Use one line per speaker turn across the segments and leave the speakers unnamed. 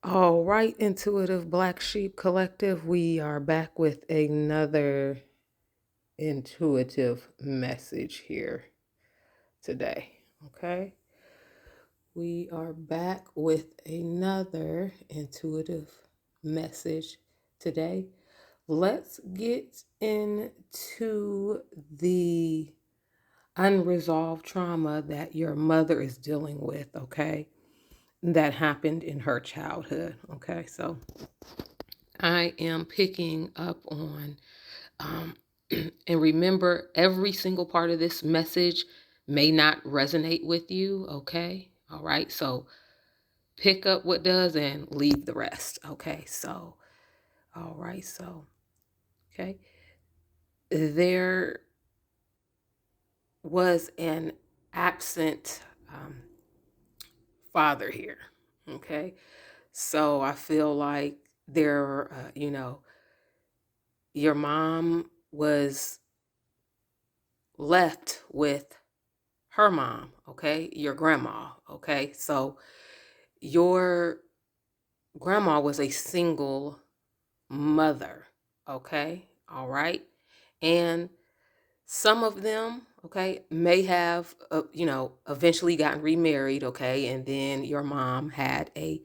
All right, Intuitive Black Sheep Collective, we are back with another intuitive message here today. Okay, we are back with another intuitive message today. Let's get into the unresolved trauma that your mother is dealing with, okay? That happened in her childhood, okay? So I am picking up on, um, and remember, every single part of this message may not resonate with you, okay? All right, so pick up what does and leave the rest, okay? So, all right, so, okay. There was an absent father here, okay? So I feel like your mom was left with her mom, okay? Your grandma, okay? So your grandma was a single mother, okay? All right? And some of them, okay, may have, eventually gotten remarried, okay? And then your mom had a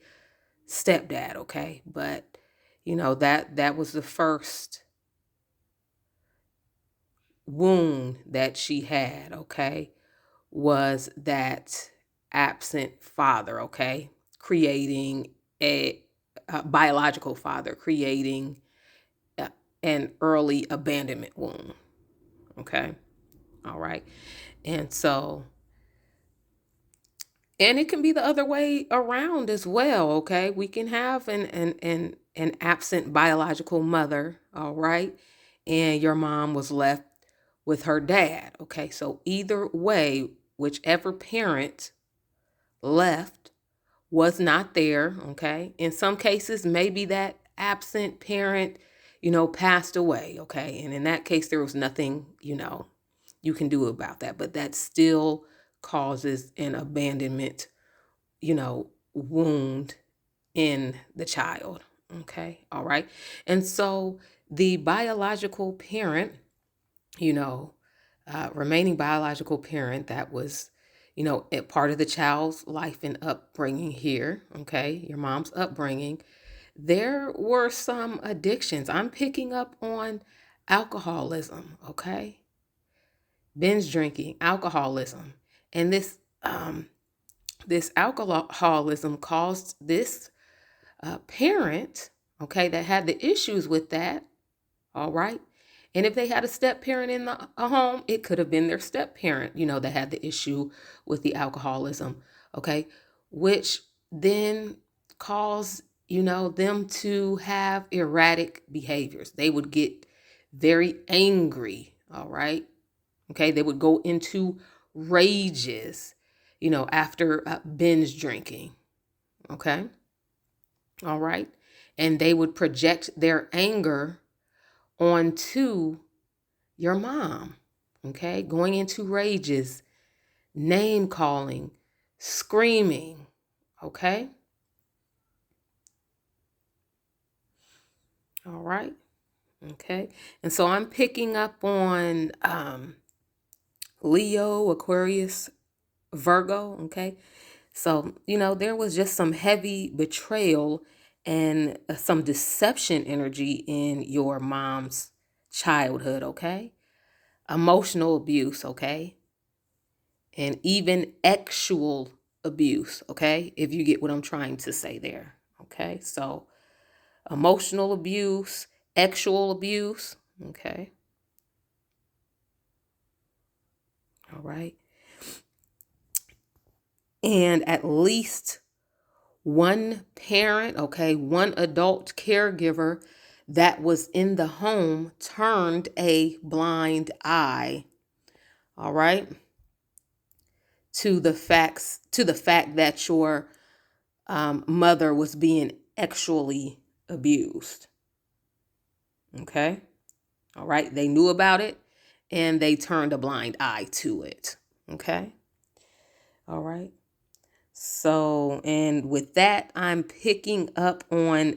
stepdad, okay? But, that was the first wound that she had, okay? Was that absent father, okay? Creating a biological father, creating a, an early abandonment wound, okay? All right. And so, and it can be the other way around as well, okay? We can have an absent biological mother, all right? And your mom was left with her dad, okay? So either way, whichever parent left was not there, okay? In some cases, maybe that absent parent, passed away, okay? And in that case, there was nothing, you can do about that, but that still causes an abandonment, wound in the child, okay? All right. And so the biological parent, you know, remaining biological parent that was, a part of the child's life and upbringing here, okay, your mom's upbringing, there were some addictions. I'm picking up on alcoholism, okay, binge drinking, alcoholism, and this alcoholism caused this parent, okay, that had the issues with that. All right. And if they had a step parent in a home, it could have been their step parent, that had the issue with the alcoholism. Okay. Which then caused, them to have erratic behaviors. They would get very angry. All right. Okay. They would go into rages, after binge drinking. Okay. All right. And they would project their anger onto your mom, okay? Going into rages, name calling, screaming, okay? All right, okay? And so I'm picking up on Leo, Aquarius, Virgo, okay? So, there was just some heavy betrayal and some deception energy in your mom's childhood, okay? Emotional abuse, okay? And even actual abuse, okay? If you get what I'm trying to say there, okay? So, emotional abuse, actual abuse, okay? All right. And at least one parent, okay, one adult caregiver that was in the home turned a blind eye, all right, to the fact that your mother was being actually abused. Okay. All right. They knew about it and they turned a blind eye to it. Okay. All right. So, and with that, I'm picking up on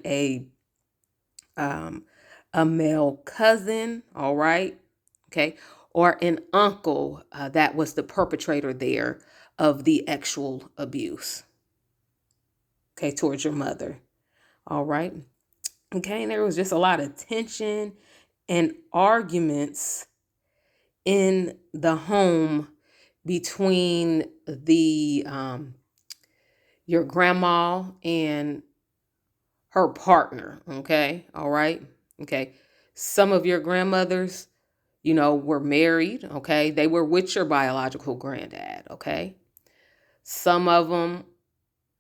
um, a male cousin, all right, okay, or an uncle that was the perpetrator there of the actual abuse, okay, towards your mother, all right, okay, and there was just a lot of tension and arguments in the home between the your grandma and her partner, okay? All right? Okay. Some of your grandmothers, were married, okay? They were with your biological granddad, okay? Some of them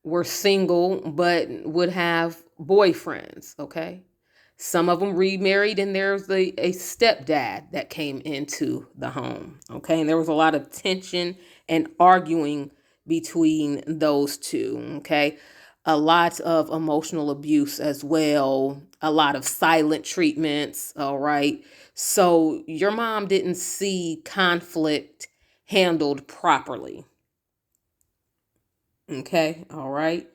were single but would have boyfriends, okay? Some of them remarried, and there's a stepdad that came into the home, okay? And there was a lot of tension and arguing between those two, okay? A lot of emotional abuse as well, a lot of silent treatments, all right? So your mom didn't see conflict handled properly, okay? All right.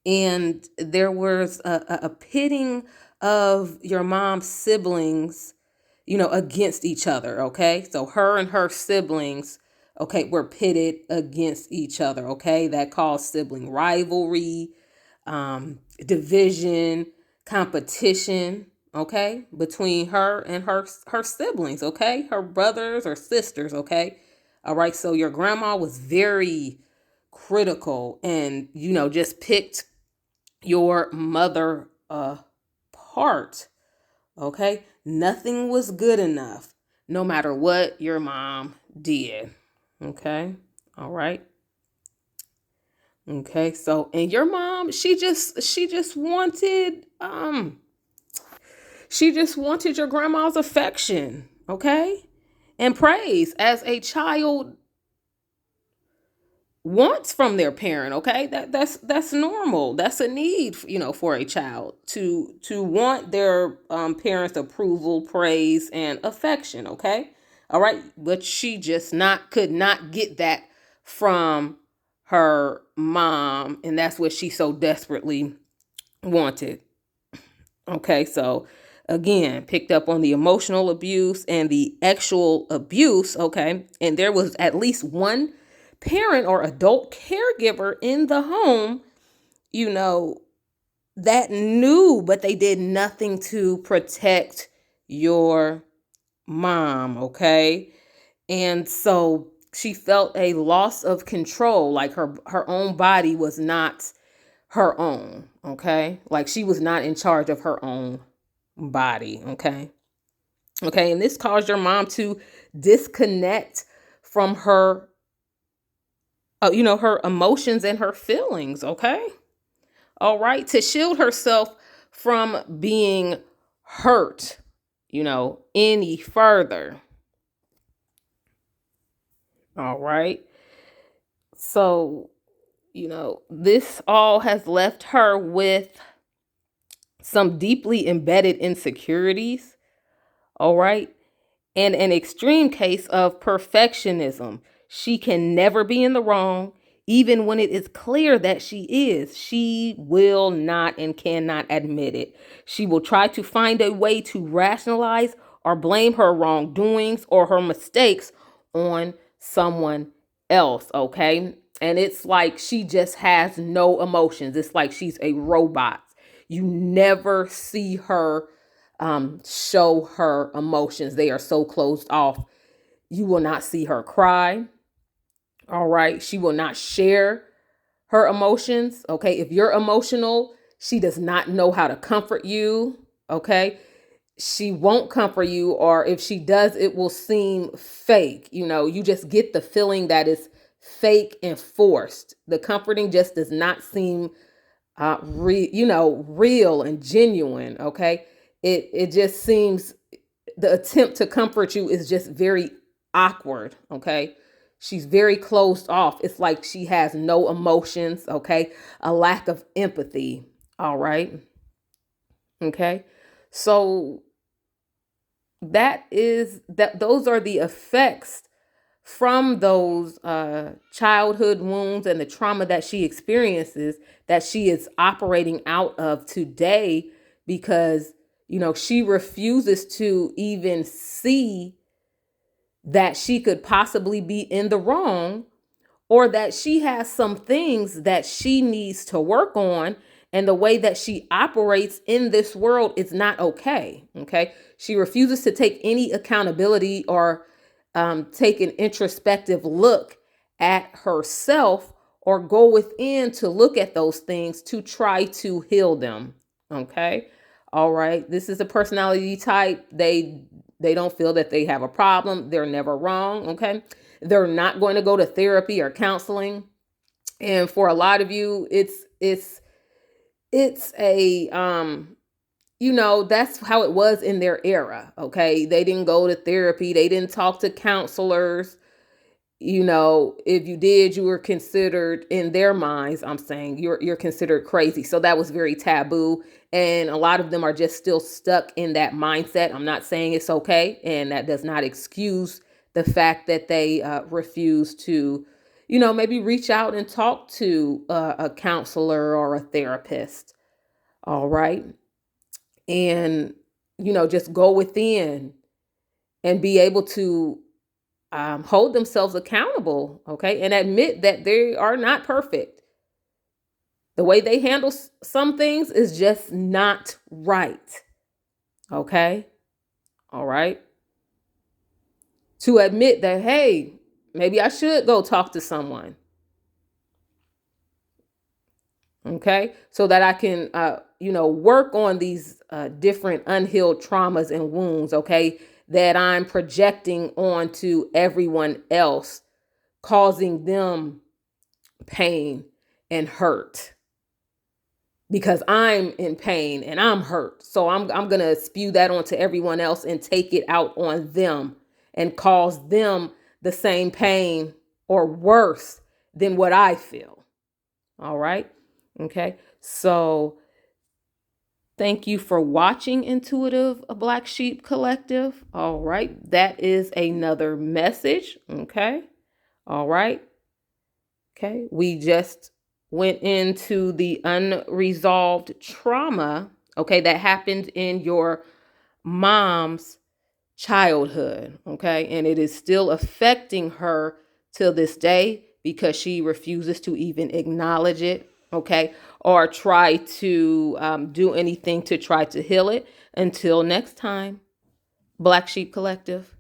And there was a pitting of your mom's siblings, against each other, okay? So her and her siblings, okay, were pitted against each other, okay? That caused sibling rivalry, division, competition, okay, between her and her siblings, okay? Her brothers or sisters, okay? All right, so your grandma was very critical and, just picked your mother apart. Okay? Nothing was good enough no matter what your mom did. Okay? All right? Okay. So, and your mom, she just wanted your grandma's affection, okay? And praise as a child wants from their parent, okay? That's normal. That's a need, for a child to want their parents' approval, praise, and affection, okay? All right, but she just not could not get that from her mom, and that's what she so desperately wanted. Okay, so again, picked up on the emotional abuse and the actual abuse, okay? And there was at least one parent or adult caregiver in the home, you know, that knew, but they did nothing to protect your mom, okay? And so she felt a loss of control, like her own body was not her own, okay? Like she was not in charge of her own body, okay? Okay, and this caused your mom to disconnect from her her emotions and her feelings, okay? All right, to shield herself from being hurt, any further. All right. So, this all has left her with some deeply embedded insecurities, all right? And an extreme case of perfectionism. She can never be in the wrong, even when it is clear that she is. She will not and cannot admit it. She will try to find a way to rationalize or blame her wrongdoings or her mistakes on someone else, okay? And it's like she just has no emotions. It's like she's a robot. You never see her show her emotions. They are so closed off. You will not see her cry. All right. She will not share her emotions. Okay. If you're emotional, she does not know how to comfort you. Okay. She won't comfort you, or if she does, it will seem fake. You just get the feeling that it's fake and forced. The comforting just does not seem real and genuine. Okay. It just seems the attempt to comfort you is just very awkward. Okay. She's very closed off. It's like she has no emotions. Okay. A lack of empathy. All right. Okay. So those are the effects from those childhood wounds and the trauma that she experiences, that she is operating out of today, because, she refuses to even see that she could possibly be in the wrong, or that she has some things that she needs to work on, and the way that she operates in this world is not okay. Okay. She refuses to take any accountability, or take an introspective look at herself, or go within to look at those things to try to heal them. Okay. All right. This is a personality type. They don't feel that they have a problem. They're never wrong. Okay. They're not going to go to therapy or counseling. And for a lot of you, it's a that's how it was in their era. Okay. They didn't go to therapy. They didn't talk to counselors. If you did, you were considered, in their minds, I'm saying, you're considered crazy. So that was very taboo. And a lot of them are just still stuck in that mindset. I'm not saying it's okay. And that does not excuse the fact that they refuse to, maybe reach out and talk to a counselor or a therapist. All right. And, just go within and be able to hold themselves accountable, okay, and admit that they are not perfect. The way they handle some things is just not right, okay? All right. To admit that, hey, maybe I should go talk to someone, okay, so that I can, work on these different unhealed traumas and wounds, okay, that I'm projecting onto everyone else, causing them pain and hurt, because I'm in pain and I'm hurt. So I'm going to spew that onto everyone else and take it out on them and cause them the same pain or worse than what I feel. All right? Okay. So thank you for watching Intuitive a Black Sheep Collective. All right. That is another message. Okay. All right. Okay. We just went into the unresolved trauma, okay, that happened in your mom's childhood, okay, and it is still affecting her till this day because she refuses to even acknowledge it, okay, or try to do anything to try to heal it. Until next time, Black Sheep Collective.